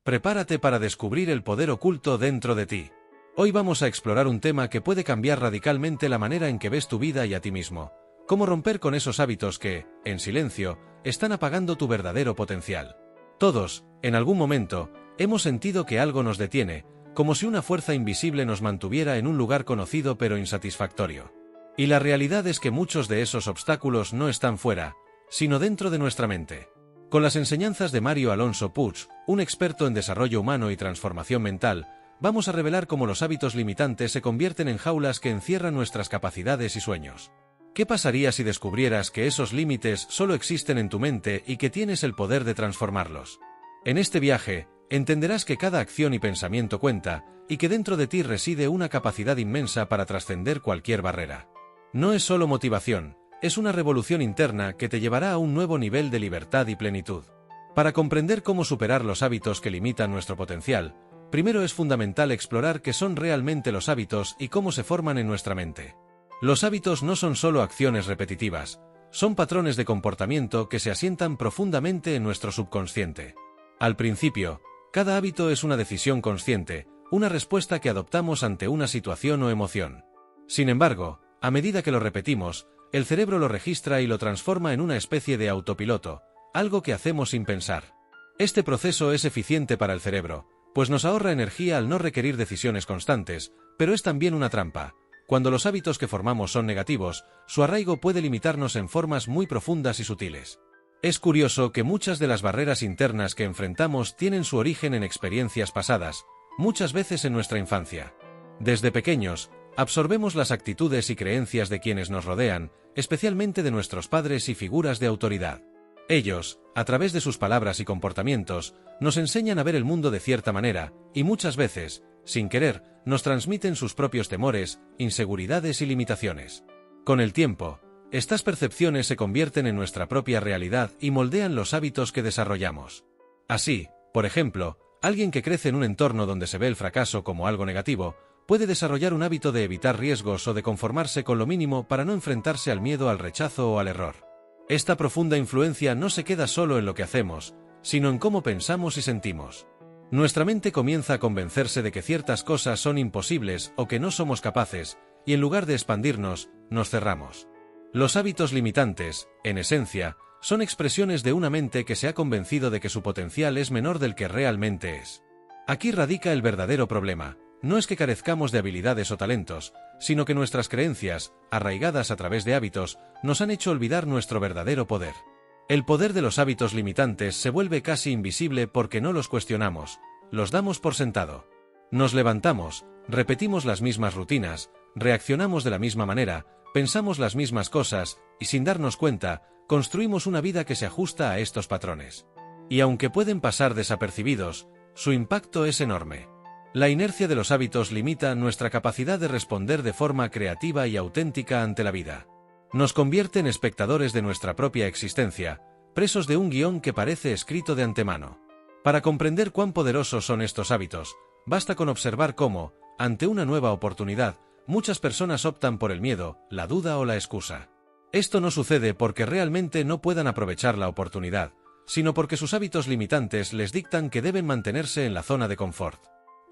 Prepárate para descubrir el poder oculto dentro de ti. Hoy vamos a explorar un tema que puede cambiar radicalmente la manera en que ves tu vida y a ti mismo. Cómo romper con esos hábitos que, en silencio, están apagando tu verdadero potencial. Todos, en algún momento, hemos sentido que algo nos detiene, como si una fuerza invisible nos mantuviera en un lugar conocido pero insatisfactorio. Y la realidad es que muchos de esos obstáculos no están fuera, sino dentro de nuestra mente. Con las enseñanzas de Mario Alonso Puig, un experto en desarrollo humano y transformación mental, vamos a revelar cómo los hábitos limitantes se convierten en jaulas que encierran nuestras capacidades y sueños. ¿Qué pasaría si descubrieras que esos límites solo existen en tu mente y que tienes el poder de transformarlos? En este viaje, entenderás que cada acción y pensamiento cuenta, y que dentro de ti reside una capacidad inmensa para trascender cualquier barrera. No es solo motivación, es una revolución interna que te llevará a un nuevo nivel de libertad y plenitud. Para comprender cómo superar los hábitos que limitan nuestro potencial, primero es fundamental explorar qué son realmente los hábitos y cómo se forman en nuestra mente. Los hábitos no son solo acciones repetitivas, son patrones de comportamiento que se asientan profundamente en nuestro subconsciente. Al principio, cada hábito es una decisión consciente, una respuesta que adoptamos ante una situación o emoción. Sin embargo, a medida que lo repetimos, el cerebro lo registra y lo transforma en una especie de autopiloto, algo que hacemos sin pensar. Este proceso es eficiente para el cerebro, pues nos ahorra energía al no requerir decisiones constantes, pero es también una trampa. Cuando los hábitos que formamos son negativos, su arraigo puede limitarnos en formas muy profundas y sutiles. Es curioso que muchas de las barreras internas que enfrentamos tienen su origen en experiencias pasadas, muchas veces en nuestra infancia. Desde pequeños, absorbemos las actitudes y creencias de quienes nos rodean, especialmente de nuestros padres y figuras de autoridad. Ellos, a través de sus palabras y comportamientos, nos enseñan a ver el mundo de cierta manera, y muchas veces, sin querer, nos transmiten sus propios temores, inseguridades y limitaciones. Con el tiempo, estas percepciones se convierten en nuestra propia realidad y moldean los hábitos que desarrollamos. Así, por ejemplo, alguien que crece en un entorno donde se ve el fracaso como algo negativo, puede desarrollar un hábito de evitar riesgos o de conformarse con lo mínimo para no enfrentarse al miedo, al rechazo o al error. Esta profunda influencia no se queda solo en lo que hacemos, sino en cómo pensamos y sentimos. Nuestra mente comienza a convencerse de que ciertas cosas son imposibles o que no somos capaces, y en lugar de expandirnos, nos cerramos. Los hábitos limitantes, en esencia, son expresiones de una mente que se ha convencido de que su potencial es menor del que realmente es. Aquí radica el verdadero problema. No es que carezcamos de habilidades o talentos, sino que nuestras creencias, arraigadas a través de hábitos, nos han hecho olvidar nuestro verdadero poder. El poder de los hábitos limitantes se vuelve casi invisible porque no los cuestionamos, los damos por sentado. Nos levantamos, repetimos las mismas rutinas, reaccionamos de la misma manera, pensamos las mismas cosas, y sin darnos cuenta, construimos una vida que se ajusta a estos patrones. Y aunque pueden pasar desapercibidos, su impacto es enorme. La inercia de los hábitos limita nuestra capacidad de responder de forma creativa y auténtica ante la vida. Nos convierte en espectadores de nuestra propia existencia, presos de un guión que parece escrito de antemano. Para comprender cuán poderosos son estos hábitos, basta con observar cómo, ante una nueva oportunidad, muchas personas optan por el miedo, la duda o la excusa. Esto no sucede porque realmente no puedan aprovechar la oportunidad, sino porque sus hábitos limitantes les dictan que deben mantenerse en la zona de confort.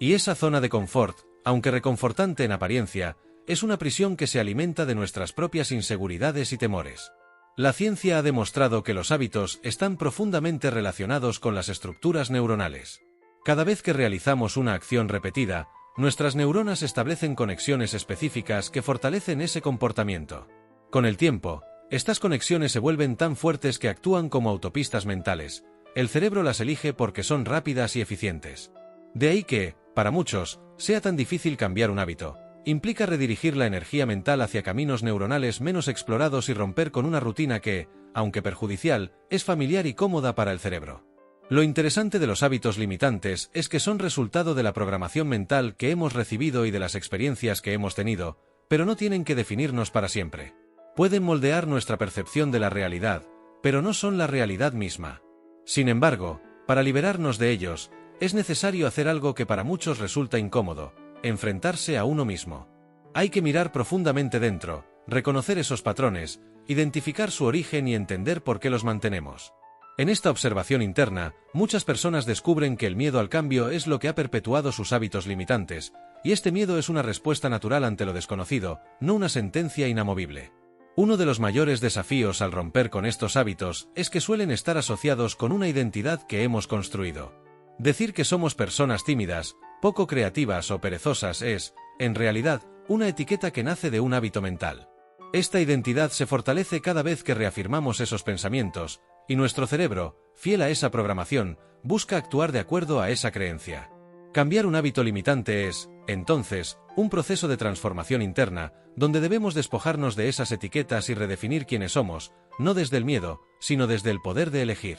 Y esa zona de confort, aunque reconfortante en apariencia, es una prisión que se alimenta de nuestras propias inseguridades y temores. La ciencia ha demostrado que los hábitos están profundamente relacionados con las estructuras neuronales. Cada vez que realizamos una acción repetida, nuestras neuronas establecen conexiones específicas que fortalecen ese comportamiento. Con el tiempo, estas conexiones se vuelven tan fuertes que actúan como autopistas mentales. El cerebro las elige porque son rápidas y eficientes. De ahí que, para muchos, sea tan difícil cambiar un hábito. Implica redirigir la energía mental hacia caminos neuronales menos explorados y romper con una rutina que, aunque perjudicial, es familiar y cómoda para el cerebro. Lo interesante de los hábitos limitantes es que son resultado de la programación mental que hemos recibido y de las experiencias que hemos tenido, pero no tienen que definirnos para siempre. Pueden moldear nuestra percepción de la realidad, pero no son la realidad misma. Sin embargo, para liberarnos de ellos, es necesario hacer algo que para muchos resulta incómodo: enfrentarse a uno mismo. Hay que mirar profundamente dentro, reconocer esos patrones, identificar su origen y entender por qué los mantenemos. En esta observación interna, muchas personas descubren que el miedo al cambio es lo que ha perpetuado sus hábitos limitantes, y este miedo es una respuesta natural ante lo desconocido, no una sentencia inamovible. Uno de los mayores desafíos al romper con estos hábitos es que suelen estar asociados con una identidad que hemos construido. Decir que somos personas tímidas, poco creativas o perezosas es, en realidad, una etiqueta que nace de un hábito mental. Esta identidad se fortalece cada vez que reafirmamos esos pensamientos, y nuestro cerebro, fiel a esa programación, busca actuar de acuerdo a esa creencia. Cambiar un hábito limitante es, entonces, un proceso de transformación interna, donde debemos despojarnos de esas etiquetas y redefinir quiénes somos, no desde el miedo, sino desde el poder de elegir.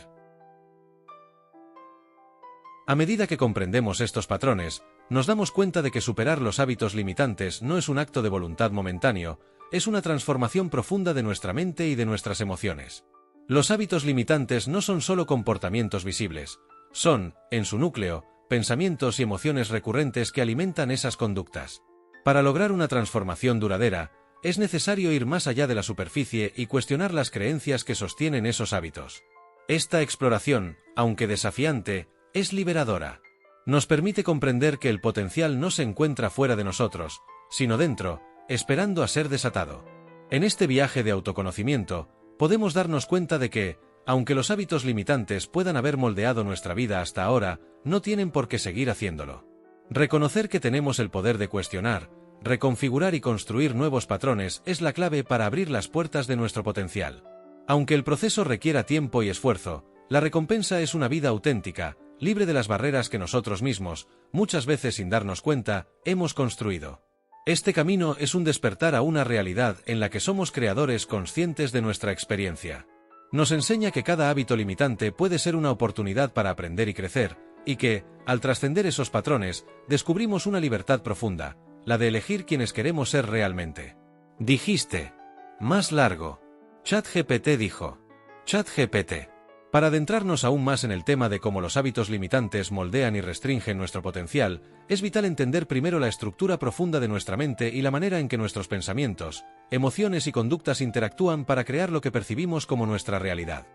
A medida que comprendemos estos patrones, nos damos cuenta de que superar los hábitos limitantes no es un acto de voluntad momentáneo, es una transformación profunda de nuestra mente y de nuestras emociones. Los hábitos limitantes no son solo comportamientos visibles, son, en su núcleo, pensamientos y emociones recurrentes que alimentan esas conductas. Para lograr una transformación duradera, es necesario ir más allá de la superficie y cuestionar las creencias que sostienen esos hábitos. Esta exploración, aunque desafiante, es liberadora. Nos permite comprender que el potencial no se encuentra fuera de nosotros, sino dentro, esperando a ser desatado. En este viaje de autoconocimiento, podemos darnos cuenta de que, aunque los hábitos limitantes puedan haber moldeado nuestra vida hasta ahora, no tienen por qué seguir haciéndolo. Reconocer que tenemos el poder de cuestionar, reconfigurar y construir nuevos patrones es la clave para abrir las puertas de nuestro potencial. Aunque el proceso requiera tiempo y esfuerzo, la recompensa es una vida auténtica, libre de las barreras que nosotros mismos, muchas veces sin darnos cuenta, hemos construido. Este camino es un despertar a una realidad en la que somos creadores conscientes de nuestra experiencia. Nos enseña que cada hábito limitante puede ser una oportunidad para aprender y crecer, y que, al trascender esos patrones, descubrimos una libertad profunda, la de elegir quienes queremos ser realmente. Dijiste. Más largo. ChatGPT dijo. ChatGPT. Para adentrarnos aún más en el tema de cómo los hábitos limitantes moldean y restringen nuestro potencial, es vital entender primero la estructura profunda de nuestra mente y la manera en que nuestros pensamientos, emociones y conductas interactúan para crear lo que percibimos como nuestra realidad.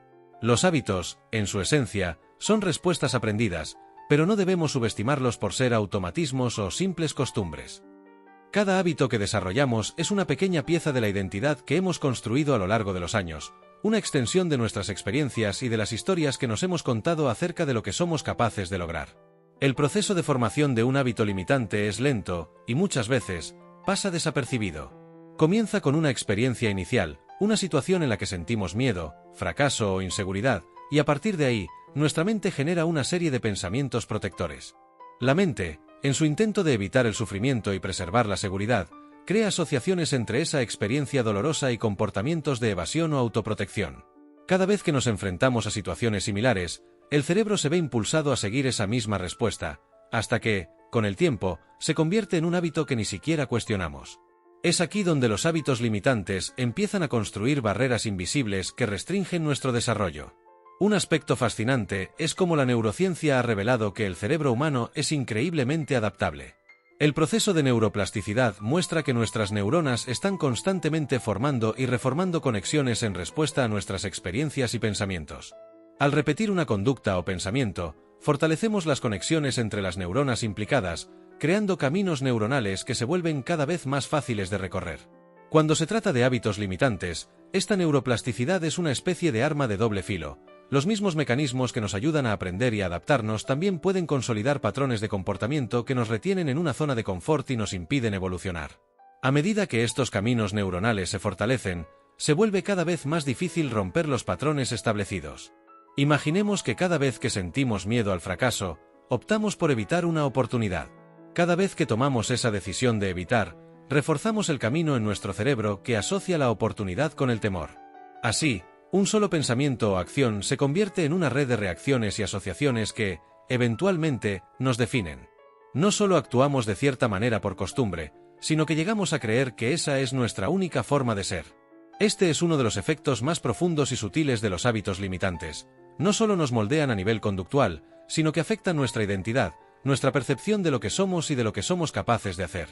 Los hábitos, en su esencia, son respuestas aprendidas, pero no debemos subestimarlos por ser automatismos o simples costumbres. Cada hábito que desarrollamos es una pequeña pieza de la identidad que hemos construido a lo largo de los años, una extensión de nuestras experiencias y de las historias que nos hemos contado acerca de lo que somos capaces de lograr. El proceso de formación de un hábito limitante es lento, y muchas veces, pasa desapercibido. Comienza con una experiencia inicial, una situación en la que sentimos miedo, fracaso o inseguridad, y a partir de ahí, nuestra mente genera una serie de pensamientos protectores. La mente, en su intento de evitar el sufrimiento y preservar la seguridad, crea asociaciones entre esa experiencia dolorosa y comportamientos de evasión o autoprotección. Cada vez que nos enfrentamos a situaciones similares, el cerebro se ve impulsado a seguir esa misma respuesta, hasta que, con el tiempo, se convierte en un hábito que ni siquiera cuestionamos. Es aquí donde los hábitos limitantes empiezan a construir barreras invisibles que restringen nuestro desarrollo. Un aspecto fascinante es cómo la neurociencia ha revelado que el cerebro humano es increíblemente adaptable. El proceso de neuroplasticidad muestra que nuestras neuronas están constantemente formando y reformando conexiones en respuesta a nuestras experiencias y pensamientos. Al repetir una conducta o pensamiento, fortalecemos las conexiones entre las neuronas implicadas, creando caminos neuronales que se vuelven cada vez más fáciles de recorrer. Cuando se trata de hábitos limitantes, esta neuroplasticidad es una especie de arma de doble filo. Los mismos mecanismos que nos ayudan a aprender y a adaptarnos también pueden consolidar patrones de comportamiento que nos retienen en una zona de confort y nos impiden evolucionar. A medida que estos caminos neuronales se fortalecen, se vuelve cada vez más difícil romper los patrones establecidos. Imaginemos que cada vez que sentimos miedo al fracaso, optamos por evitar una oportunidad. Cada vez que tomamos esa decisión de evitar, reforzamos el camino en nuestro cerebro que asocia la oportunidad con el temor. Así, un solo pensamiento o acción se convierte en una red de reacciones y asociaciones que, eventualmente, nos definen. No solo actuamos de cierta manera por costumbre, sino que llegamos a creer que esa es nuestra única forma de ser. Este es uno de los efectos más profundos y sutiles de los hábitos limitantes. No solo nos moldean a nivel conductual, sino que afectan nuestra identidad, nuestra percepción de lo que somos y de lo que somos capaces de hacer.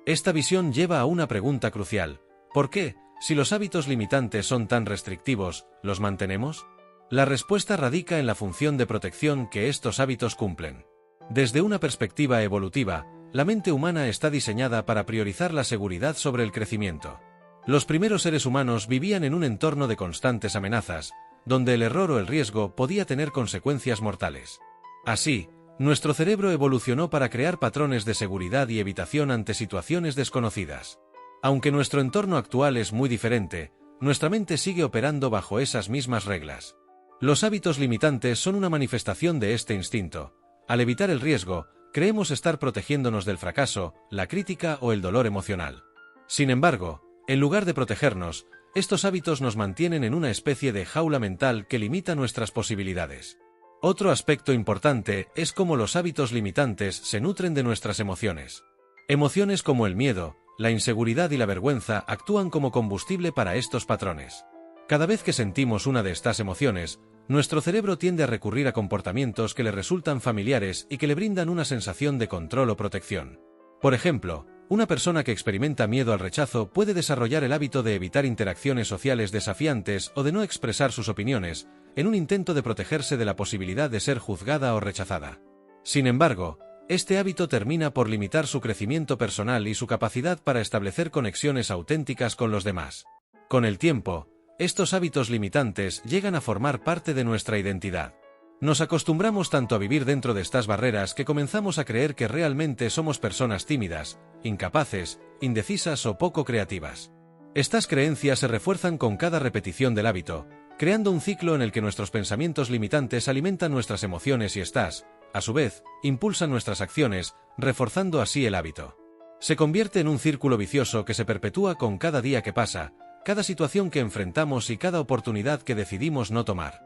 Esta visión lleva a una pregunta crucial. ¿Por qué, si los hábitos limitantes son tan restrictivos, los mantenemos? La respuesta radica en la función de protección que estos hábitos cumplen. Desde una perspectiva evolutiva, la mente humana está diseñada para priorizar la seguridad sobre el crecimiento. Los primeros seres humanos vivían en un entorno de constantes amenazas, donde el error o el riesgo podía tener consecuencias mortales. Así, nuestro cerebro evolucionó para crear patrones de seguridad y evitación ante situaciones desconocidas. Aunque nuestro entorno actual es muy diferente, nuestra mente sigue operando bajo esas mismas reglas. Los hábitos limitantes son una manifestación de este instinto. Al evitar el riesgo, creemos estar protegiéndonos del fracaso, la crítica o el dolor emocional. Sin embargo, en lugar de protegernos, estos hábitos nos mantienen en una especie de jaula mental que limita nuestras posibilidades. Otro aspecto importante es cómo los hábitos limitantes se nutren de nuestras emociones. Emociones como el miedo, la inseguridad y la vergüenza actúan como combustible para estos patrones. Cada vez que sentimos una de estas emociones, nuestro cerebro tiende a recurrir a comportamientos que le resultan familiares y que le brindan una sensación de control o protección. Por ejemplo, una persona que experimenta miedo al rechazo puede desarrollar el hábito de evitar interacciones sociales desafiantes o de no expresar sus opiniones, en un intento de protegerse de la posibilidad de ser juzgada o rechazada. Sin embargo, este hábito termina por limitar su crecimiento personal y su capacidad para establecer conexiones auténticas con los demás. Con el tiempo, estos hábitos limitantes llegan a formar parte de nuestra identidad. Nos acostumbramos tanto a vivir dentro de estas barreras que comenzamos a creer que realmente somos personas tímidas, incapaces, indecisas o poco creativas. Estas creencias se refuerzan con cada repetición del hábito, creando un ciclo en el que nuestros pensamientos limitantes alimentan nuestras emociones y estas, a su vez, impulsan nuestras acciones, reforzando así el hábito. Se convierte en un círculo vicioso que se perpetúa con cada día que pasa, cada situación que enfrentamos y cada oportunidad que decidimos no tomar.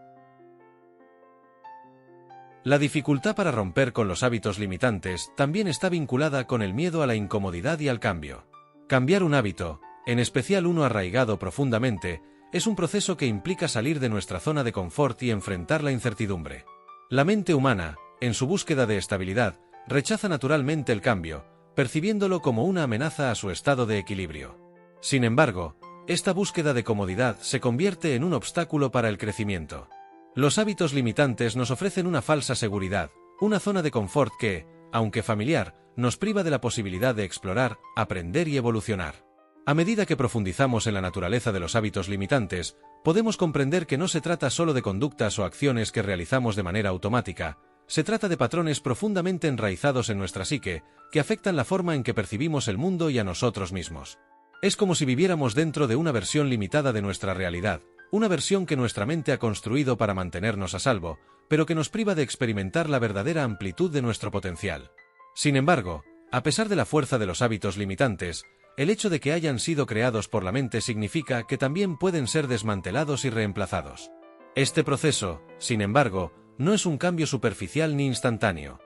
La dificultad para romper con los hábitos limitantes también está vinculada con el miedo a la incomodidad y al cambio. Cambiar un hábito, en especial uno arraigado profundamente, es un proceso que implica salir de nuestra zona de confort y enfrentar la incertidumbre. La mente humana, en su búsqueda de estabilidad, rechaza naturalmente el cambio, percibiéndolo como una amenaza a su estado de equilibrio. Sin embargo, esta búsqueda de comodidad se convierte en un obstáculo para el crecimiento. Los hábitos limitantes nos ofrecen una falsa seguridad, una zona de confort que, aunque familiar, nos priva de la posibilidad de explorar, aprender y evolucionar. A medida que profundizamos en la naturaleza de los hábitos limitantes, podemos comprender que no se trata solo de conductas o acciones que realizamos de manera automática, se trata de patrones profundamente enraizados en nuestra psique, que afectan la forma en que percibimos el mundo y a nosotros mismos. Es como si viviéramos dentro de una versión limitada de nuestra realidad, una versión que nuestra mente ha construido para mantenernos a salvo, pero que nos priva de experimentar la verdadera amplitud de nuestro potencial. Sin embargo, a pesar de la fuerza de los hábitos limitantes, el hecho de que hayan sido creados por la mente significa que también pueden ser desmantelados y reemplazados. Este proceso, sin embargo, no es un cambio superficial ni instantáneo.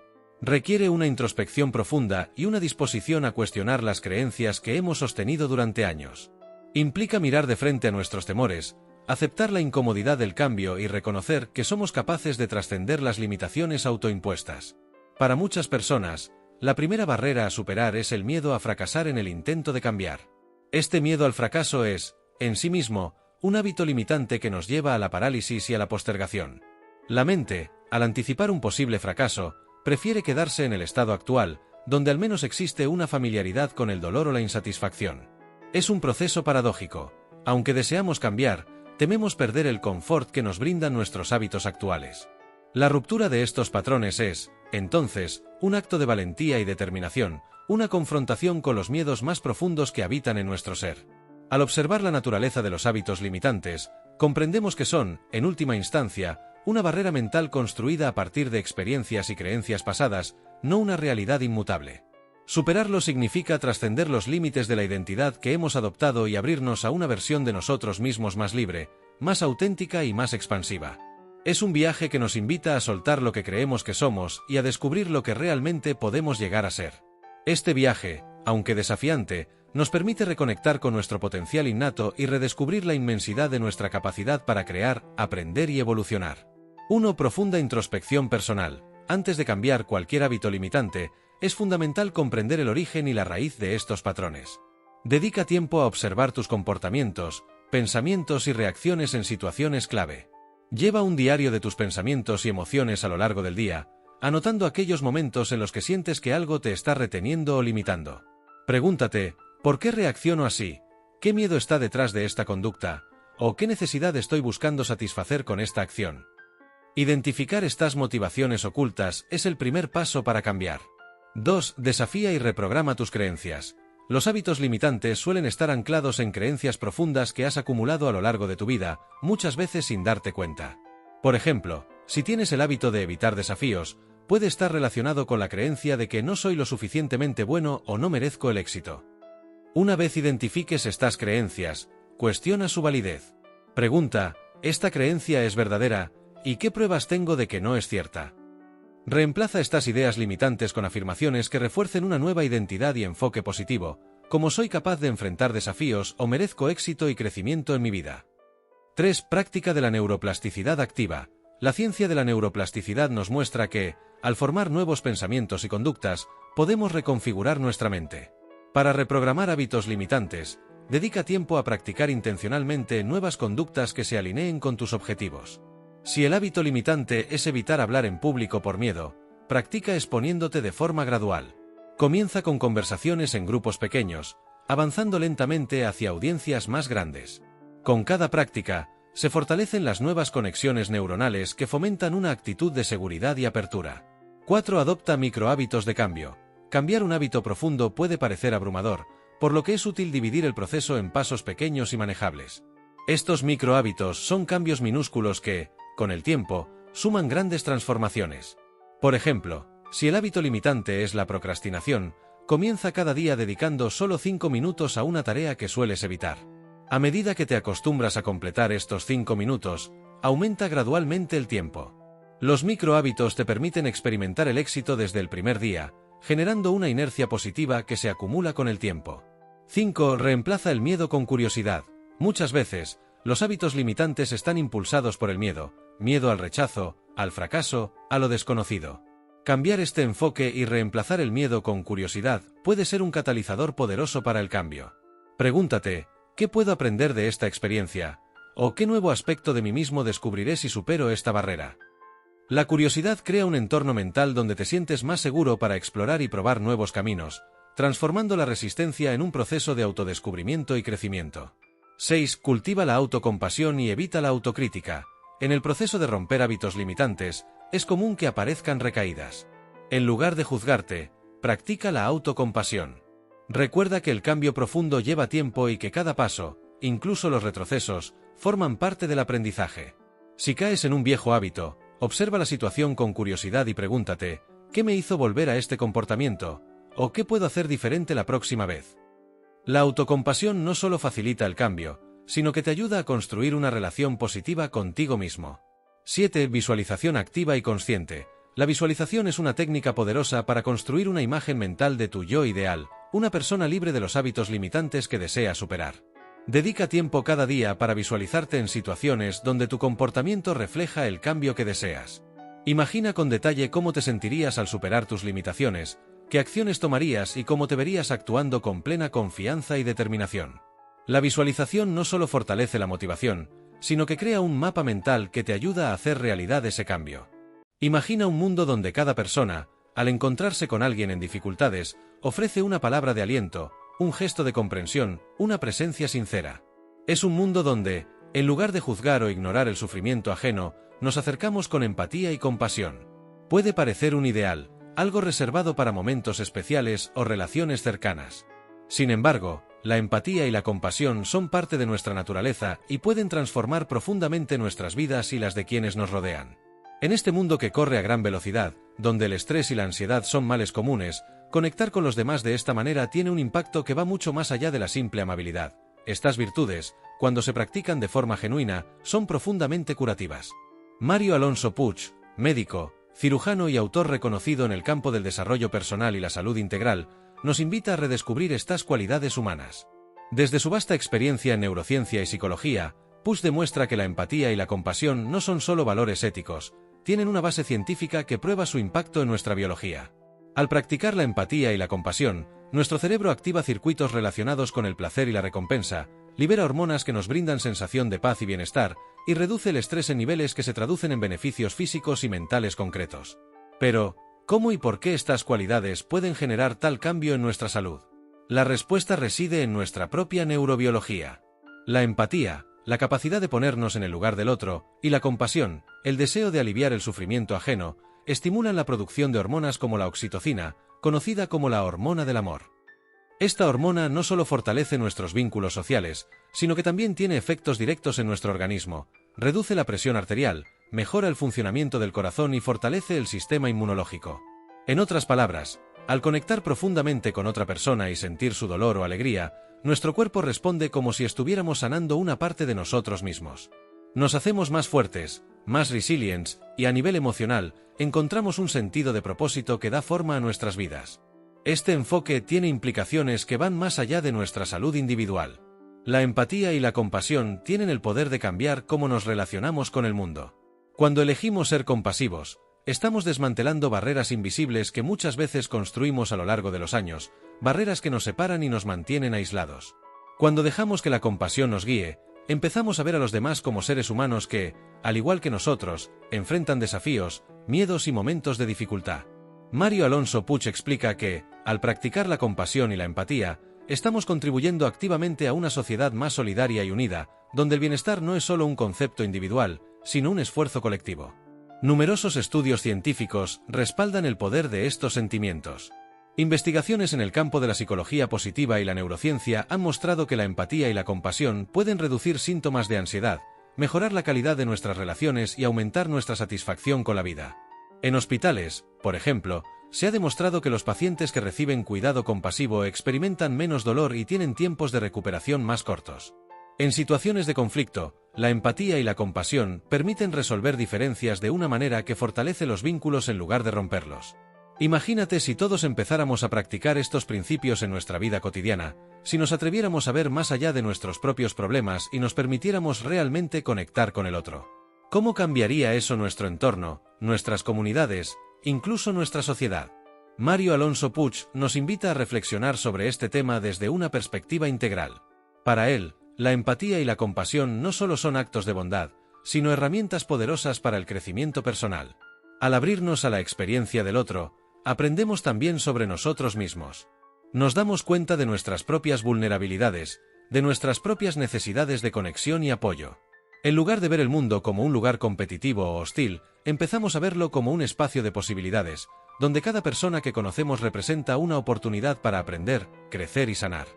Requiere una introspección profunda y una disposición a cuestionar las creencias que hemos sostenido durante años. Implica mirar de frente a nuestros temores, aceptar la incomodidad del cambio y reconocer que somos capaces de trascender las limitaciones autoimpuestas. Para muchas personas, la primera barrera a superar es el miedo a fracasar en el intento de cambiar. Este miedo al fracaso es, en sí mismo, un hábito limitante que nos lleva a la parálisis y a la postergación. La mente, al anticipar un posible fracaso, prefiere quedarse en el estado actual, donde al menos existe una familiaridad con el dolor o la insatisfacción. Es un proceso paradójico. Aunque deseamos cambiar, tememos perder el confort que nos brindan nuestros hábitos actuales. La ruptura de estos patrones es, entonces, un acto de valentía y determinación, una confrontación con los miedos más profundos que habitan en nuestro ser. Al observar la naturaleza de los hábitos limitantes, comprendemos que son, en última instancia, una barrera mental construida a partir de experiencias y creencias pasadas, no una realidad inmutable. Superarlo significa trascender los límites de la identidad que hemos adoptado y abrirnos a una versión de nosotros mismos más libre, más auténtica y más expansiva. Es un viaje que nos invita a soltar lo que creemos que somos y a descubrir lo que realmente podemos llegar a ser. Este viaje, aunque desafiante, nos permite reconectar con nuestro potencial innato y redescubrir la inmensidad de nuestra capacidad para crear, aprender y evolucionar. 1. Profunda introspección personal. Antes de cambiar cualquier hábito limitante, es fundamental comprender el origen y la raíz de estos patrones. Dedica tiempo a observar tus comportamientos, pensamientos y reacciones en situaciones clave. Lleva un diario de tus pensamientos y emociones a lo largo del día, anotando aquellos momentos en los que sientes que algo te está reteniendo o limitando. Pregúntate, ¿por qué reacciono así? ¿Qué miedo está detrás de esta conducta? ¿O qué necesidad estoy buscando satisfacer con esta acción? Identificar estas motivaciones ocultas es el primer paso para cambiar. 2. Desafía y reprograma tus creencias. Los hábitos limitantes suelen estar anclados en creencias profundas que has acumulado a lo largo de tu vida, muchas veces sin darte cuenta. Por ejemplo, si tienes el hábito de evitar desafíos, puede estar relacionado con la creencia de que no soy lo suficientemente bueno o no merezco el éxito. Una vez identifiques estas creencias, cuestiona su validez. Pregunta, ¿esta creencia es verdadera? ¿Y qué pruebas tengo de que no es cierta? Reemplaza estas ideas limitantes con afirmaciones que refuercen una nueva identidad y enfoque positivo, como soy capaz de enfrentar desafíos o merezco éxito y crecimiento en mi vida. 3. Práctica de la neuroplasticidad activa. La ciencia de la neuroplasticidad nos muestra que, al formar nuevos pensamientos y conductas, podemos reconfigurar nuestra mente. Para reprogramar hábitos limitantes, dedica tiempo a practicar intencionalmente nuevas conductas que se alineen con tus objetivos. Si el hábito limitante es evitar hablar en público por miedo, practica exponiéndote de forma gradual. Comienza con conversaciones en grupos pequeños, avanzando lentamente hacia audiencias más grandes. Con cada práctica, se fortalecen las nuevas conexiones neuronales que fomentan una actitud de seguridad y apertura. 4. Adopta microhábitos de cambio. Cambiar un hábito profundo puede parecer abrumador, por lo que es útil dividir el proceso en pasos pequeños y manejables. Estos microhábitos son cambios minúsculos que, con el tiempo, suman grandes transformaciones. Por ejemplo, si el hábito limitante es la procrastinación, comienza cada día dedicando solo 5 minutos a una tarea que sueles evitar. A medida que te acostumbras a completar estos 5 minutos, aumenta gradualmente el tiempo. Los microhábitos te permiten experimentar el éxito desde el primer día, generando una inercia positiva que se acumula con el tiempo. 5. Reemplaza el miedo con curiosidad. Muchas veces, los hábitos limitantes están impulsados por el miedo al rechazo, al fracaso, a lo desconocido. Cambiar este enfoque y reemplazar el miedo con curiosidad puede ser un catalizador poderoso para el cambio. Pregúntate, ¿qué puedo aprender de esta experiencia? ¿O qué nuevo aspecto de mí mismo descubriré si supero esta barrera? La curiosidad crea un entorno mental donde te sientes más seguro para explorar y probar nuevos caminos, transformando la resistencia en un proceso de autodescubrimiento y crecimiento. 6. Cultiva la autocompasión y evita la autocrítica. En el proceso de romper hábitos limitantes, es común que aparezcan recaídas. En lugar de juzgarte, practica la autocompasión. Recuerda que el cambio profundo lleva tiempo y que cada paso, incluso los retrocesos, forman parte del aprendizaje. Si caes en un viejo hábito, observa la situación con curiosidad y pregúntate, ¿qué me hizo volver a este comportamiento? ¿O qué puedo hacer diferente la próxima vez? La autocompasión no solo facilita el cambio, sino que te ayuda a construir una relación positiva contigo mismo. 7. Visualización activa y consciente. La visualización es una técnica poderosa para construir una imagen mental de tu yo ideal, una persona libre de los hábitos limitantes que deseas superar. Dedica tiempo cada día para visualizarte en situaciones donde tu comportamiento refleja el cambio que deseas. Imagina con detalle cómo te sentirías al superar tus limitaciones, qué acciones tomarías y cómo te verías actuando con plena confianza y determinación. La visualización no solo fortalece la motivación, sino que crea un mapa mental que te ayuda a hacer realidad ese cambio. Imagina un mundo donde cada persona, al encontrarse con alguien en dificultades, ofrece una palabra de aliento, un gesto de comprensión, una presencia sincera. Es un mundo donde, en lugar de juzgar o ignorar el sufrimiento ajeno, nos acercamos con empatía y compasión. Puede parecer un ideal, algo reservado para momentos especiales o relaciones cercanas. Sin embargo, la empatía y la compasión son parte de nuestra naturaleza y pueden transformar profundamente nuestras vidas y las de quienes nos rodean. En este mundo que corre a gran velocidad, donde el estrés y la ansiedad son males comunes, conectar con los demás de esta manera tiene un impacto que va mucho más allá de la simple amabilidad. Estas virtudes, cuando se practican de forma genuina, son profundamente curativas. Mario Alonso Puig, médico, cirujano y autor reconocido en el campo del desarrollo personal y la salud integral, nos invita a redescubrir estas cualidades humanas. Desde su vasta experiencia en neurociencia y psicología, Puig demuestra que la empatía y la compasión no son solo valores éticos, tienen una base científica que prueba su impacto en nuestra biología. Al practicar la empatía y la compasión, nuestro cerebro activa circuitos relacionados con el placer y la recompensa, libera hormonas que nos brindan sensación de paz y bienestar, y reduce el estrés en niveles que se traducen en beneficios físicos y mentales concretos. Pero, ¿cómo y por qué estas cualidades pueden generar tal cambio en nuestra salud? La respuesta reside en nuestra propia neurobiología. La empatía, la capacidad de ponernos en el lugar del otro, y la compasión, el deseo de aliviar el sufrimiento ajeno, estimulan la producción de hormonas como la oxitocina, conocida como la hormona del amor. Esta hormona no solo fortalece nuestros vínculos sociales, sino que también tiene efectos directos en nuestro organismo, reduce la presión arterial, mejora el funcionamiento del corazón y fortalece el sistema inmunológico. En otras palabras, al conectar profundamente con otra persona y sentir su dolor o alegría, nuestro cuerpo responde como si estuviéramos sanando una parte de nosotros mismos. Nos hacemos más fuertes, más resilientes, y a nivel emocional, encontramos un sentido de propósito que da forma a nuestras vidas. Este enfoque tiene implicaciones que van más allá de nuestra salud individual. La empatía y la compasión tienen el poder de cambiar cómo nos relacionamos con el mundo. Cuando elegimos ser compasivos, estamos desmantelando barreras invisibles que muchas veces construimos a lo largo de los años, barreras que nos separan y nos mantienen aislados. Cuando dejamos que la compasión nos guíe, empezamos a ver a los demás como seres humanos que, al igual que nosotros, enfrentan desafíos, miedos y momentos de dificultad. Mario Alonso Puig explica que, al practicar la compasión y la empatía, estamos contribuyendo activamente a una sociedad más solidaria y unida, donde el bienestar no es solo un concepto individual, sino un esfuerzo colectivo. Numerosos estudios científicos respaldan el poder de estos sentimientos. Investigaciones en el campo de la psicología positiva y la neurociencia han mostrado que la empatía y la compasión pueden reducir síntomas de ansiedad, mejorar la calidad de nuestras relaciones y aumentar nuestra satisfacción con la vida. En hospitales, por ejemplo, se ha demostrado que los pacientes que reciben cuidado compasivo experimentan menos dolor y tienen tiempos de recuperación más cortos. En situaciones de conflicto, la empatía y la compasión permiten resolver diferencias de una manera que fortalece los vínculos en lugar de romperlos. Imagínate si todos empezáramos a practicar estos principios en nuestra vida cotidiana, si nos atreviéramos a ver más allá de nuestros propios problemas y nos permitiéramos realmente conectar con el otro. ¿Cómo cambiaría eso nuestro entorno, nuestras comunidades, incluso nuestra sociedad? Mario Alonso Puig nos invita a reflexionar sobre este tema desde una perspectiva integral. Para él, la empatía y la compasión no solo son actos de bondad, sino herramientas poderosas para el crecimiento personal. Al abrirnos a la experiencia del otro, aprendemos también sobre nosotros mismos. Nos damos cuenta de nuestras propias vulnerabilidades, de nuestras propias necesidades de conexión y apoyo. En lugar de ver el mundo como un lugar competitivo o hostil, empezamos a verlo como un espacio de posibilidades, donde cada persona que conocemos representa una oportunidad para aprender, crecer y sanar.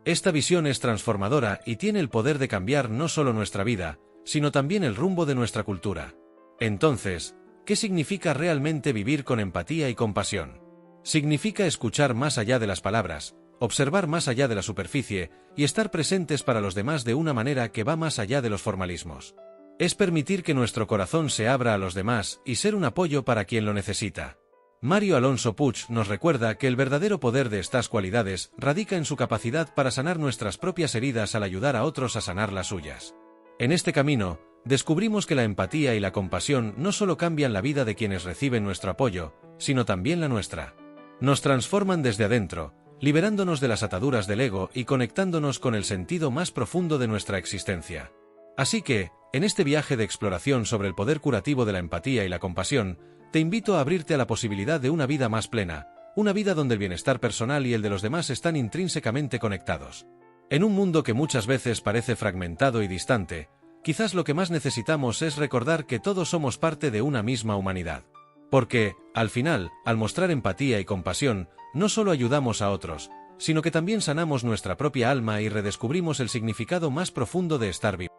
Esta visión es transformadora y tiene el poder de cambiar no solo nuestra vida, sino también el rumbo de nuestra cultura. Entonces, ¿qué significa realmente vivir con empatía y compasión? Significa escuchar más allá de las palabras, observar más allá de la superficie y estar presentes para los demás de una manera que va más allá de los formalismos. Es permitir que nuestro corazón se abra a los demás y ser un apoyo para quien lo necesita. Mario Alonso Puig nos recuerda que el verdadero poder de estas cualidades radica en su capacidad para sanar nuestras propias heridas al ayudar a otros a sanar las suyas. En este camino, descubrimos que la empatía y la compasión no solo cambian la vida de quienes reciben nuestro apoyo, sino también la nuestra. Nos transforman desde adentro, liberándonos de las ataduras del ego y conectándonos con el sentido más profundo de nuestra existencia. Así que, en este viaje de exploración sobre el poder curativo de la empatía y la compasión, te invito a abrirte a la posibilidad de una vida más plena, una vida donde el bienestar personal y el de los demás están intrínsecamente conectados. En un mundo que muchas veces parece fragmentado y distante, quizás lo que más necesitamos es recordar que todos somos parte de una misma humanidad. Porque, al final, al mostrar empatía y compasión, no solo ayudamos a otros, sino que también sanamos nuestra propia alma y redescubrimos el significado más profundo de estar vivo.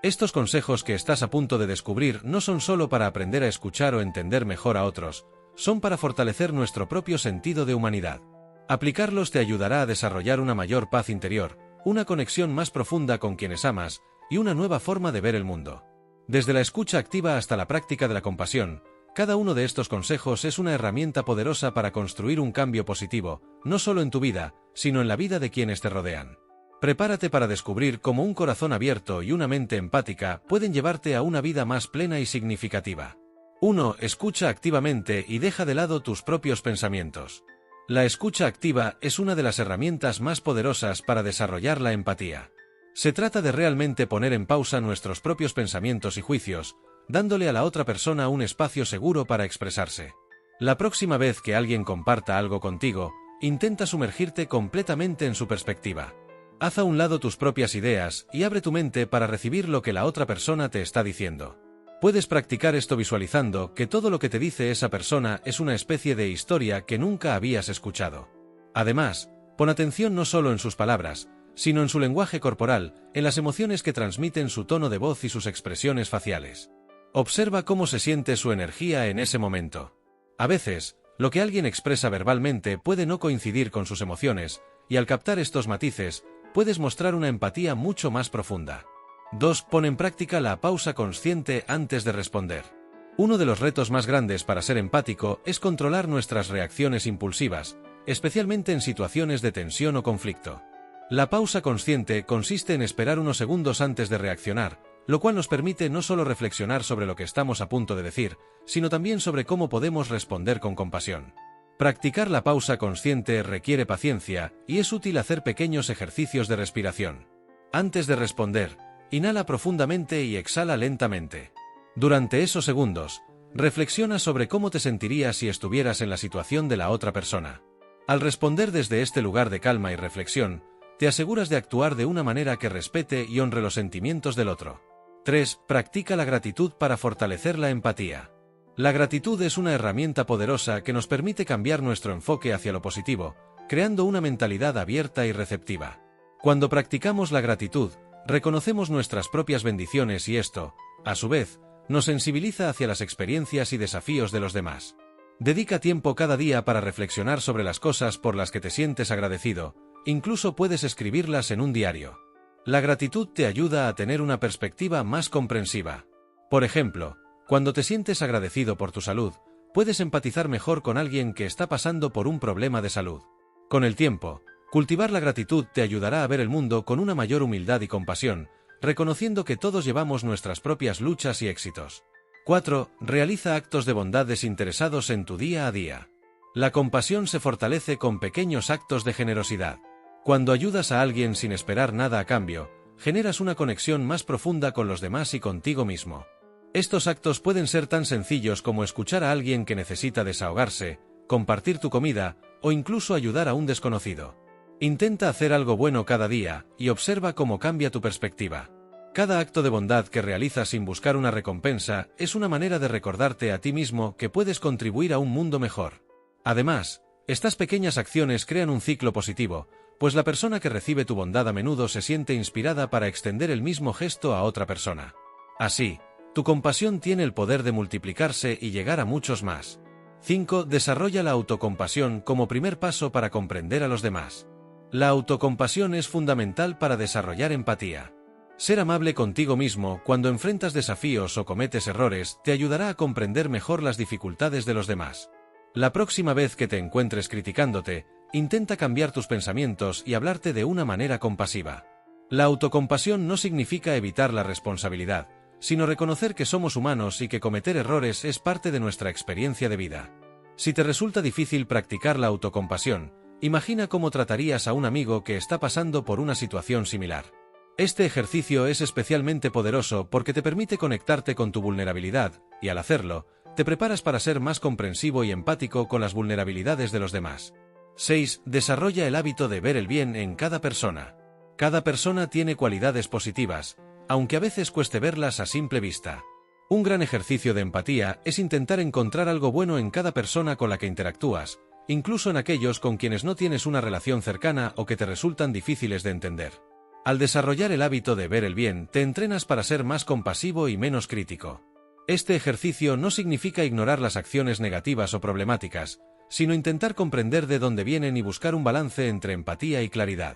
Estos consejos que estás a punto de descubrir no son solo para aprender a escuchar o entender mejor a otros, son para fortalecer nuestro propio sentido de humanidad. Aplicarlos te ayudará a desarrollar una mayor paz interior, una conexión más profunda con quienes amas y una nueva forma de ver el mundo. Desde la escucha activa hasta la práctica de la compasión, cada uno de estos consejos es una herramienta poderosa para construir un cambio positivo, no solo en tu vida, sino en la vida de quienes te rodean. Prepárate para descubrir cómo un corazón abierto y una mente empática pueden llevarte a una vida más plena y significativa. 1. Escucha activamente y deja de lado tus propios pensamientos. La escucha activa es una de las herramientas más poderosas para desarrollar la empatía. Se trata de realmente poner en pausa nuestros propios pensamientos y juicios, dándole a la otra persona un espacio seguro para expresarse. La próxima vez que alguien comparta algo contigo, intenta sumergirte completamente en su perspectiva. Haz a un lado tus propias ideas y abre tu mente para recibir lo que la otra persona te está diciendo. Puedes practicar esto visualizando que todo lo que te dice esa persona es una especie de historia que nunca habías escuchado. Además, pon atención no solo en sus palabras, sino en su lenguaje corporal, en las emociones que transmiten su tono de voz y sus expresiones faciales. Observa cómo se siente su energía en ese momento. A veces, lo que alguien expresa verbalmente puede no coincidir con sus emociones, y al captar estos matices, puedes mostrar una empatía mucho más profunda. 2. Pon en práctica la pausa consciente antes de responder. Uno de los retos más grandes para ser empático es controlar nuestras reacciones impulsivas, especialmente en situaciones de tensión o conflicto. La pausa consciente consiste en esperar unos segundos antes de reaccionar, lo cual nos permite no solo reflexionar sobre lo que estamos a punto de decir, sino también sobre cómo podemos responder con compasión. Practicar la pausa consciente requiere paciencia y es útil hacer pequeños ejercicios de respiración. Antes de responder, inhala profundamente y exhala lentamente. Durante esos segundos, reflexiona sobre cómo te sentirías si estuvieras en la situación de la otra persona. Al responder desde este lugar de calma y reflexión, te aseguras de actuar de una manera que respete y honre los sentimientos del otro. 3. Practica la gratitud para fortalecer la empatía. La gratitud es una herramienta poderosa que nos permite cambiar nuestro enfoque hacia lo positivo, creando una mentalidad abierta y receptiva. Cuando practicamos la gratitud, reconocemos nuestras propias bendiciones y esto, a su vez, nos sensibiliza hacia las experiencias y desafíos de los demás. Dedica tiempo cada día para reflexionar sobre las cosas por las que te sientes agradecido, incluso puedes escribirlas en un diario. La gratitud te ayuda a tener una perspectiva más comprensiva. Por ejemplo, cuando te sientes agradecido por tu salud, puedes empatizar mejor con alguien que está pasando por un problema de salud. Con el tiempo, cultivar la gratitud te ayudará a ver el mundo con una mayor humildad y compasión, reconociendo que todos llevamos nuestras propias luchas y éxitos. 4. Realiza actos de bondad desinteresados en tu día a día. La compasión se fortalece con pequeños actos de generosidad. Cuando ayudas a alguien sin esperar nada a cambio, generas una conexión más profunda con los demás y contigo mismo. Estos actos pueden ser tan sencillos como escuchar a alguien que necesita desahogarse, compartir tu comida, o incluso ayudar a un desconocido. Intenta hacer algo bueno cada día, y observa cómo cambia tu perspectiva. Cada acto de bondad que realizas sin buscar una recompensa es una manera de recordarte a ti mismo que puedes contribuir a un mundo mejor. Además, estas pequeñas acciones crean un ciclo positivo, pues la persona que recibe tu bondad a menudo se siente inspirada para extender el mismo gesto a otra persona. Así, tu compasión tiene el poder de multiplicarse y llegar a muchos más. 5. Desarrolla la autocompasión como primer paso para comprender a los demás. La autocompasión es fundamental para desarrollar empatía. Ser amable contigo mismo cuando enfrentas desafíos o cometes errores te ayudará a comprender mejor las dificultades de los demás. La próxima vez que te encuentres criticándote, intenta cambiar tus pensamientos y hablarte de una manera compasiva. La autocompasión no significa evitar la responsabilidad, sino reconocer que somos humanos y que cometer errores es parte de nuestra experiencia de vida. Si te resulta difícil practicar la autocompasión, imagina cómo tratarías a un amigo que está pasando por una situación similar. Este ejercicio es especialmente poderoso porque te permite conectarte con tu vulnerabilidad, y al hacerlo, te preparas para ser más comprensivo y empático con las vulnerabilidades de los demás. 6. Desarrolla el hábito de ver el bien en cada persona. Cada persona tiene cualidades positivas, aunque a veces cueste verlas a simple vista. Un gran ejercicio de empatía es intentar encontrar algo bueno en cada persona con la que interactúas, incluso en aquellos con quienes no tienes una relación cercana o que te resultan difíciles de entender. Al desarrollar el hábito de ver el bien, te entrenas para ser más compasivo y menos crítico. Este ejercicio no significa ignorar las acciones negativas o problemáticas, sino intentar comprender de dónde vienen y buscar un balance entre empatía y claridad.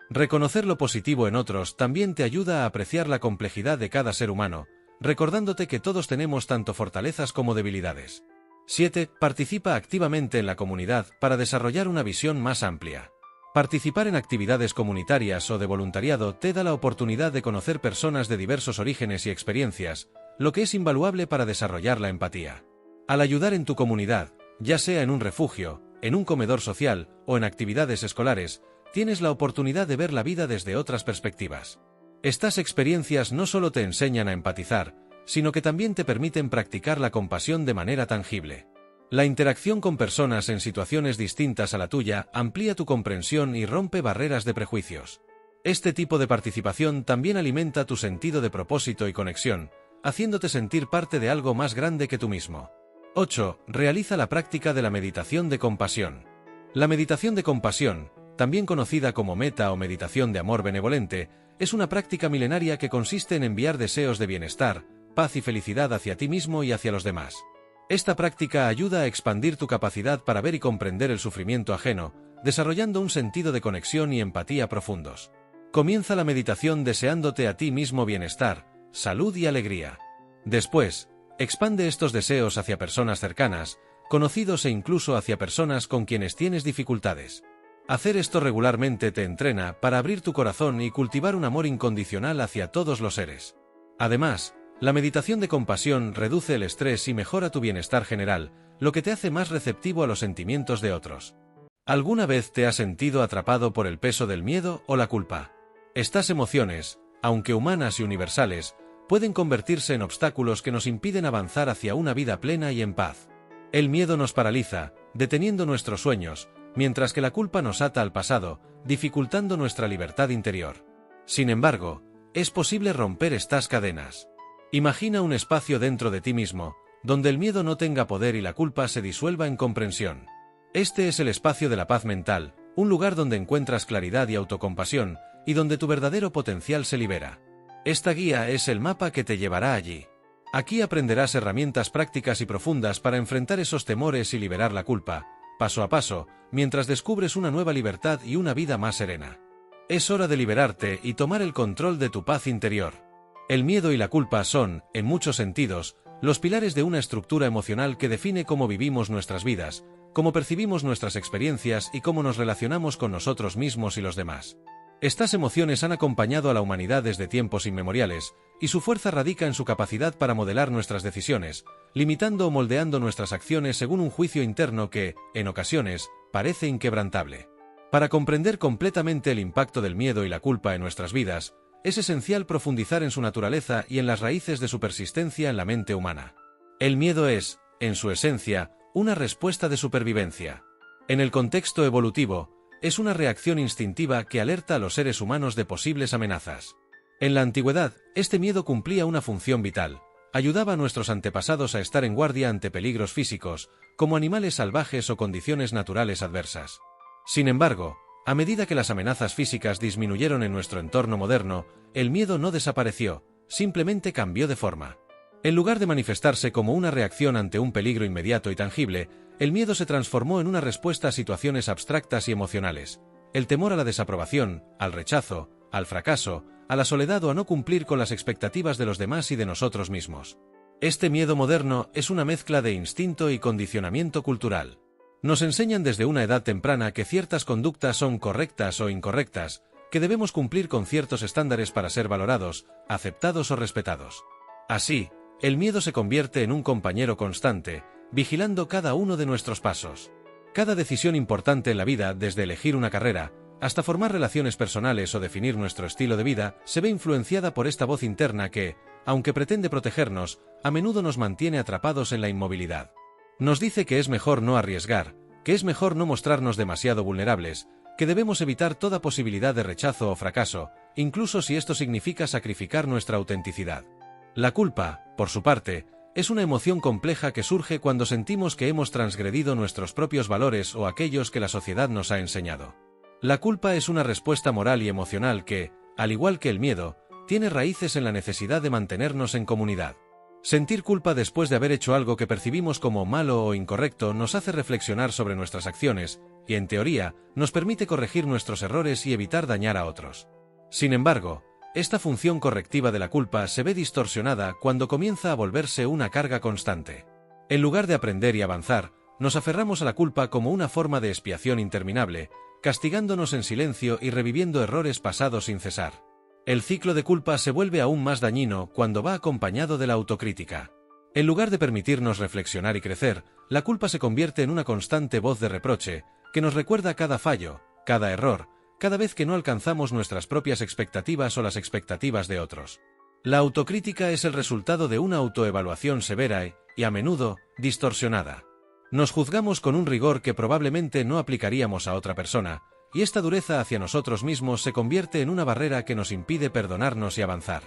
Reconocer lo positivo en otros también te ayuda a apreciar la complejidad de cada ser humano, recordándote que todos tenemos tanto fortalezas como debilidades. 7. Participa activamente en la comunidad para desarrollar una visión más amplia. Participar en actividades comunitarias o de voluntariado te da la oportunidad de conocer personas de diversos orígenes y experiencias, lo que es invaluable para desarrollar la empatía. Al ayudar en tu comunidad, ya sea en un refugio, en un comedor social o en actividades escolares, tienes la oportunidad de ver la vida desde otras perspectivas. Estas experiencias no solo te enseñan a empatizar, sino que también te permiten practicar la compasión de manera tangible. La interacción con personas en situaciones distintas a la tuya amplía tu comprensión y rompe barreras de prejuicios. Este tipo de participación también alimenta tu sentido de propósito y conexión, haciéndote sentir parte de algo más grande que tú mismo. 8. Realiza la práctica de la meditación de compasión. La meditación de compasión, también conocida como meta o meditación de amor benevolente, es una práctica milenaria que consiste en enviar deseos de bienestar, paz y felicidad hacia ti mismo y hacia los demás. Esta práctica ayuda a expandir tu capacidad para ver y comprender el sufrimiento ajeno, desarrollando un sentido de conexión y empatía profundos. Comienza la meditación deseándote a ti mismo bienestar, salud y alegría. Después, expande estos deseos hacia personas cercanas, conocidos e incluso hacia personas con quienes tienes dificultades. Hacer esto regularmente te entrena para abrir tu corazón y cultivar un amor incondicional hacia todos los seres. Además, la meditación de compasión reduce el estrés y mejora tu bienestar general, lo que te hace más receptivo a los sentimientos de otros. ¿Alguna vez te has sentido atrapado por el peso del miedo o la culpa? Estas emociones, aunque humanas y universales, pueden convertirse en obstáculos que nos impiden avanzar hacia una vida plena y en paz. El miedo nos paraliza, deteniendo nuestros sueños, mientras que la culpa nos ata al pasado, dificultando nuestra libertad interior. Sin embargo, es posible romper estas cadenas. Imagina un espacio dentro de ti mismo, donde el miedo no tenga poder y la culpa se disuelva en comprensión. Este es el espacio de la paz mental, un lugar donde encuentras claridad y autocompasión, y donde tu verdadero potencial se libera. Esta guía es el mapa que te llevará allí. Aquí aprenderás herramientas prácticas y profundas para enfrentar esos temores y liberar la culpa, paso a paso, mientras descubres una nueva libertad y una vida más serena. Es hora de liberarte y tomar el control de tu paz interior. El miedo y la culpa son, en muchos sentidos, los pilares de una estructura emocional que define cómo vivimos nuestras vidas, cómo percibimos nuestras experiencias y cómo nos relacionamos con nosotros mismos y los demás. Estas emociones han acompañado a la humanidad desde tiempos inmemoriales, y su fuerza radica en su capacidad para modelar nuestras decisiones, limitando o moldeando nuestras acciones según un juicio interno que, en ocasiones, parece inquebrantable. Para comprender completamente el impacto del miedo y la culpa en nuestras vidas, es esencial profundizar en su naturaleza y en las raíces de su persistencia en la mente humana. El miedo es, en su esencia, una respuesta de supervivencia. En el contexto evolutivo, es una reacción instintiva que alerta a los seres humanos de posibles amenazas. En la antigüedad, este miedo cumplía una función vital. Ayudaba a nuestros antepasados a estar en guardia ante peligros físicos, como animales salvajes o condiciones naturales adversas. Sin embargo, a medida que las amenazas físicas disminuyeron en nuestro entorno moderno, el miedo no desapareció, simplemente cambió de forma. En lugar de manifestarse como una reacción ante un peligro inmediato y tangible, el miedo se transformó en una respuesta a situaciones abstractas y emocionales. El temor a la desaprobación, al rechazo, al fracaso, a la soledad o a no cumplir con las expectativas de los demás y de nosotros mismos. Este miedo moderno es una mezcla de instinto y condicionamiento cultural. Nos enseñan desde una edad temprana que ciertas conductas son correctas o incorrectas, que debemos cumplir con ciertos estándares para ser valorados, aceptados o respetados. Así, el miedo se convierte en un compañero constante, vigilando cada uno de nuestros pasos. Cada decisión importante en la vida, desde elegir una carrera, hasta formar relaciones personales o definir nuestro estilo de vida, se ve influenciada por esta voz interna que, aunque pretende protegernos, a menudo nos mantiene atrapados en la inmovilidad. Nos dice que es mejor no arriesgar, que es mejor no mostrarnos demasiado vulnerables, que debemos evitar toda posibilidad de rechazo o fracaso, incluso si esto significa sacrificar nuestra autenticidad. La culpa, por su parte, es una emoción compleja que surge cuando sentimos que hemos transgredido nuestros propios valores o aquellos que la sociedad nos ha enseñado. La culpa es una respuesta moral y emocional que, al igual que el miedo, tiene raíces en la necesidad de mantenernos en comunidad. Sentir culpa después de haber hecho algo que percibimos como malo o incorrecto nos hace reflexionar sobre nuestras acciones y, en teoría, nos permite corregir nuestros errores y evitar dañar a otros. Sin embargo, esta función correctiva de la culpa se ve distorsionada cuando comienza a volverse una carga constante. En lugar de aprender y avanzar, nos aferramos a la culpa como una forma de expiación interminable, castigándonos en silencio y reviviendo errores pasados sin cesar. El ciclo de culpa se vuelve aún más dañino cuando va acompañado de la autocrítica. En lugar de permitirnos reflexionar y crecer, la culpa se convierte en una constante voz de reproche, que nos recuerda cada fallo, cada error, cada vez que no alcanzamos nuestras propias expectativas o las expectativas de otros. La autocrítica es el resultado de una autoevaluación severa y, a menudo, distorsionada. Nos juzgamos con un rigor que probablemente no aplicaríamos a otra persona, y esta dureza hacia nosotros mismos se convierte en una barrera que nos impide perdonarnos y avanzar.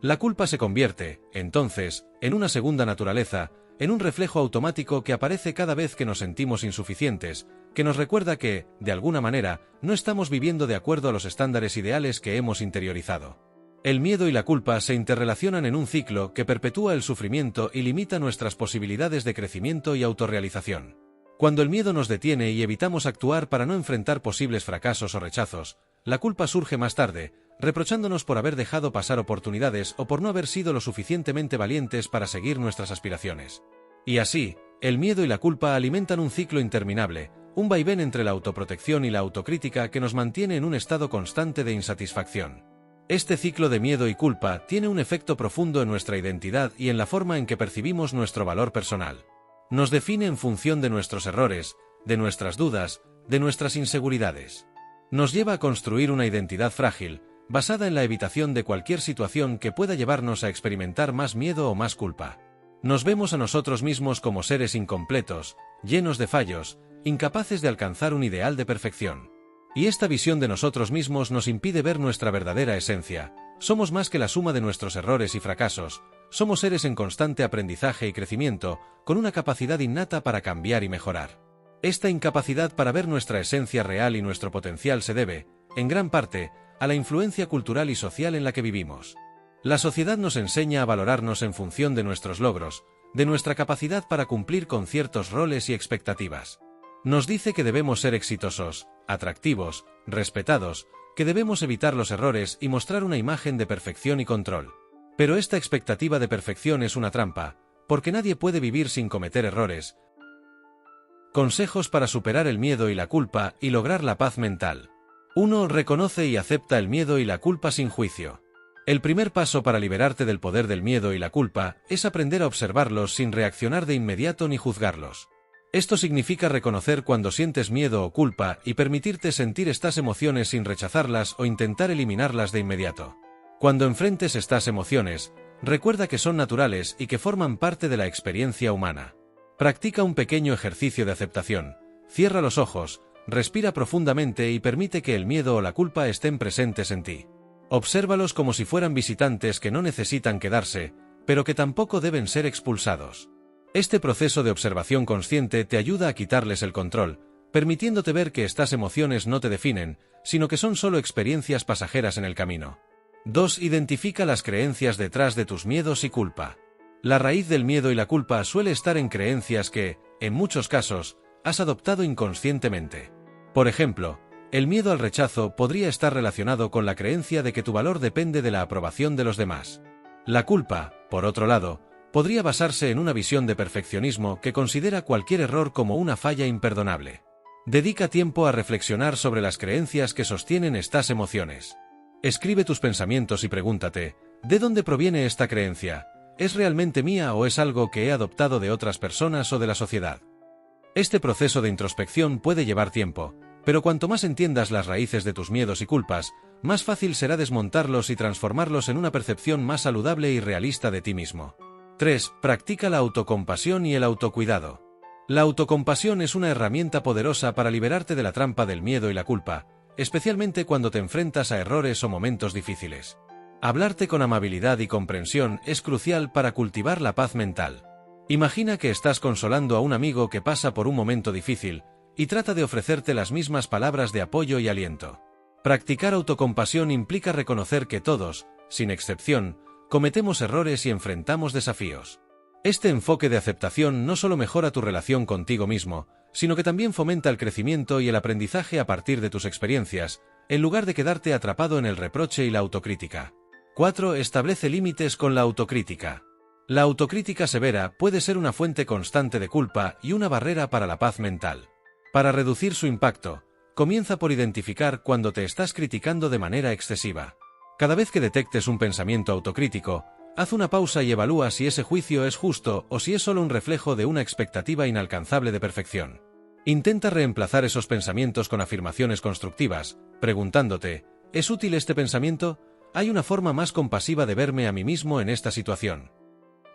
La culpa se convierte, entonces, en una segunda naturaleza, en un reflejo automático que aparece cada vez que nos sentimos insuficientes, que nos recuerda que, de alguna manera, no estamos viviendo de acuerdo a los estándares ideales que hemos interiorizado. El miedo y la culpa se interrelacionan en un ciclo que perpetúa el sufrimiento y limita nuestras posibilidades de crecimiento y autorrealización. Cuando el miedo nos detiene y evitamos actuar para no enfrentar posibles fracasos o rechazos, la culpa surge más tarde, reprochándonos por haber dejado pasar oportunidades o por no haber sido lo suficientemente valientes para seguir nuestras aspiraciones. Y así, el miedo y la culpa alimentan un ciclo interminable, un vaivén entre la autoprotección y la autocrítica que nos mantiene en un estado constante de insatisfacción. Este ciclo de miedo y culpa tiene un efecto profundo en nuestra identidad y en la forma en que percibimos nuestro valor personal. Nos define en función de nuestros errores, de nuestras dudas, de nuestras inseguridades. Nos lleva a construir una identidad frágil, basada en la evitación de cualquier situación que pueda llevarnos a experimentar más miedo o más culpa. Nos vemos a nosotros mismos como seres incompletos, llenos de fallos, incapaces de alcanzar un ideal de perfección. Y esta visión de nosotros mismos nos impide ver nuestra verdadera esencia. Somos más que la suma de nuestros errores y fracasos. Somos seres en constante aprendizaje y crecimiento, con una capacidad innata para cambiar y mejorar. Esta incapacidad para ver nuestra esencia real y nuestro potencial se debe, en gran parte, a la influencia cultural y social en la que vivimos. La sociedad nos enseña a valorarnos en función de nuestros logros, de nuestra capacidad para cumplir con ciertos roles y expectativas. Nos dice que debemos ser exitosos, atractivos, respetados, que debemos evitar los errores y mostrar una imagen de perfección y control. Pero esta expectativa de perfección es una trampa, porque nadie puede vivir sin cometer errores. Consejos para superar el miedo y la culpa y lograr la paz mental. 1. Reconoce y acepta el miedo y la culpa sin juicio. El primer paso para liberarte del poder del miedo y la culpa es aprender a observarlos sin reaccionar de inmediato ni juzgarlos. Esto significa reconocer cuando sientes miedo o culpa y permitirte sentir estas emociones sin rechazarlas o intentar eliminarlas de inmediato. Cuando enfrentes estas emociones, recuerda que son naturales y que forman parte de la experiencia humana. Practica un pequeño ejercicio de aceptación. Cierra los ojos, respira profundamente y permite que el miedo o la culpa estén presentes en ti. Obsérvalos como si fueran visitantes que no necesitan quedarse, pero que tampoco deben ser expulsados. Este proceso de observación consciente te ayuda a quitarles el control, permitiéndote ver que estas emociones no te definen, sino que son solo experiencias pasajeras en el camino. 2. Identifica las creencias detrás de tus miedos y culpa. La raíz del miedo y la culpa suele estar en creencias que, en muchos casos, has adoptado inconscientemente. Por ejemplo, el miedo al rechazo podría estar relacionado con la creencia de que tu valor depende de la aprobación de los demás. La culpa, por otro lado, podría basarse en una visión de perfeccionismo que considera cualquier error como una falla imperdonable. Dedica tiempo a reflexionar sobre las creencias que sostienen estas emociones. Escribe tus pensamientos y pregúntate, ¿de dónde proviene esta creencia? ¿Es realmente mía o es algo que he adoptado de otras personas o de la sociedad? Este proceso de introspección puede llevar tiempo, pero cuanto más entiendas las raíces de tus miedos y culpas, más fácil será desmontarlos y transformarlos en una percepción más saludable y realista de ti mismo. 3. Practica la autocompasión y el autocuidado. La autocompasión es una herramienta poderosa para liberarte de la trampa del miedo y la culpa, especialmente cuando te enfrentas a errores o momentos difíciles. Hablarte con amabilidad y comprensión es crucial para cultivar la paz mental. Imagina que estás consolando a un amigo que pasa por un momento difícil, y trata de ofrecerte las mismas palabras de apoyo y aliento. Practicar autocompasión implica reconocer que todos, sin excepción, cometemos errores y enfrentamos desafíos. Este enfoque de aceptación no solo mejora tu relación contigo mismo, sino que también fomenta el crecimiento y el aprendizaje a partir de tus experiencias, en lugar de quedarte atrapado en el reproche y la autocrítica. 4. Establece límites con la autocrítica. La autocrítica severa puede ser una fuente constante de culpa y una barrera para la paz mental. Para reducir su impacto, comienza por identificar cuando te estás criticando de manera excesiva. Cada vez que detectes un pensamiento autocrítico, haz una pausa y evalúa si ese juicio es justo o si es solo un reflejo de una expectativa inalcanzable de perfección. Intenta reemplazar esos pensamientos con afirmaciones constructivas, preguntándote, ¿es útil este pensamiento? ¿Hay una forma más compasiva de verme a mí mismo en esta situación?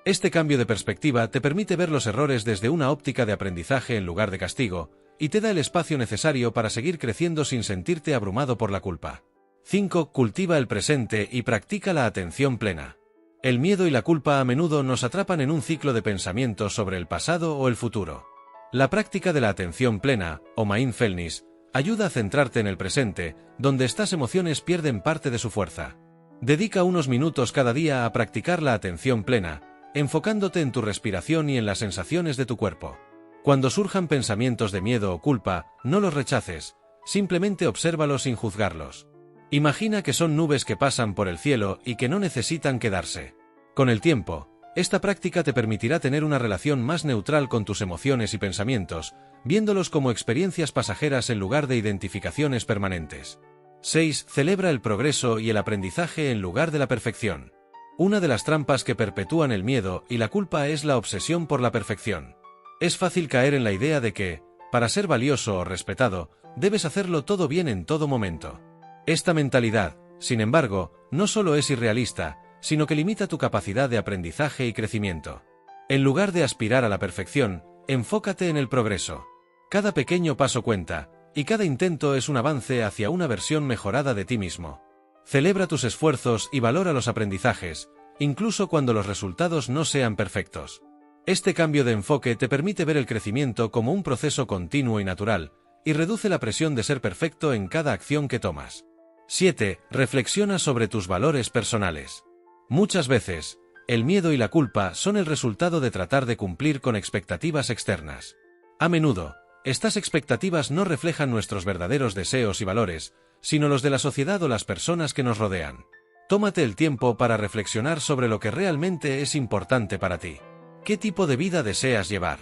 Este cambio de perspectiva te permite ver los errores desde una óptica de aprendizaje en lugar de castigo, y te da el espacio necesario para seguir creciendo sin sentirte abrumado por la culpa. 5. Cultiva el presente y practica la atención plena. El miedo y la culpa a menudo nos atrapan en un ciclo de pensamientos sobre el pasado o el futuro. La práctica de la atención plena, o mindfulness, ayuda a centrarte en el presente, donde estas emociones pierden parte de su fuerza. Dedica unos minutos cada día a practicar la atención plena, enfocándote en tu respiración y en las sensaciones de tu cuerpo. Cuando surjan pensamientos de miedo o culpa, no los rechaces, simplemente obsérvalos sin juzgarlos. Imagina que son nubes que pasan por el cielo y que no necesitan quedarse. Con el tiempo, esta práctica te permitirá tener una relación más neutral con tus emociones y pensamientos, viéndolos como experiencias pasajeras en lugar de identificaciones permanentes. 6. Celebra el progreso y el aprendizaje en lugar de la perfección. Una de las trampas que perpetúan el miedo y la culpa es la obsesión por la perfección. Es fácil caer en la idea de que, para ser valioso o respetado, debes hacerlo todo bien en todo momento. Esta mentalidad, sin embargo, no solo es irrealista, sino que limita tu capacidad de aprendizaje y crecimiento. En lugar de aspirar a la perfección, enfócate en el progreso. Cada pequeño paso cuenta, y cada intento es un avance hacia una versión mejorada de ti mismo. Celebra tus esfuerzos y valora los aprendizajes, incluso cuando los resultados no sean perfectos. Este cambio de enfoque te permite ver el crecimiento como un proceso continuo y natural, y reduce la presión de ser perfecto en cada acción que tomas. 7. Reflexiona sobre tus valores personales. Muchas veces, el miedo y la culpa son el resultado de tratar de cumplir con expectativas externas. A menudo, estas expectativas no reflejan nuestros verdaderos deseos y valores, sino los de la sociedad o las personas que nos rodean. Tómate el tiempo para reflexionar sobre lo que realmente es importante para ti. ¿Qué tipo de vida deseas llevar?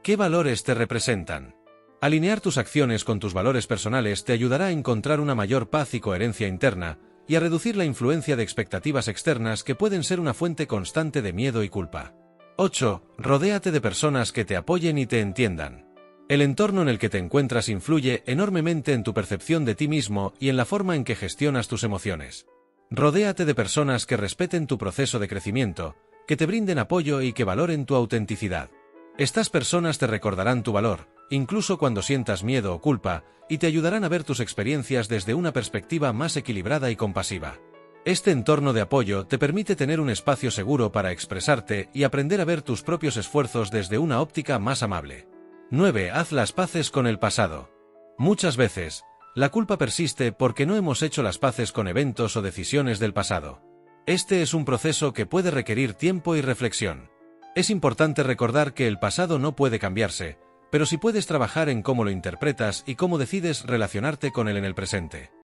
¿Qué valores te representan? Alinear tus acciones con tus valores personales te ayudará a encontrar una mayor paz y coherencia interna, y a reducir la influencia de expectativas externas que pueden ser una fuente constante de miedo y culpa. 8. Rodéate de personas que te apoyen y te entiendan. El entorno en el que te encuentras influye enormemente en tu percepción de ti mismo y en la forma en que gestionas tus emociones. Rodéate de personas que respeten tu proceso de crecimiento, que te brinden apoyo y que valoren tu autenticidad. Estas personas te recordarán tu valor, incluso cuando sientas miedo o culpa, y te ayudarán a ver tus experiencias desde una perspectiva más equilibrada y compasiva. Este entorno de apoyo te permite tener un espacio seguro para expresarte y aprender a ver tus propios esfuerzos desde una óptica más amable. 9. Haz las paces con el pasado. Muchas veces, la culpa persiste porque no hemos hecho las paces con eventos o decisiones del pasado. Este es un proceso que puede requerir tiempo y reflexión. Es importante recordar que el pasado no puede cambiarse, pero sí puedes trabajar en cómo lo interpretas y cómo decides relacionarte con él en el presente.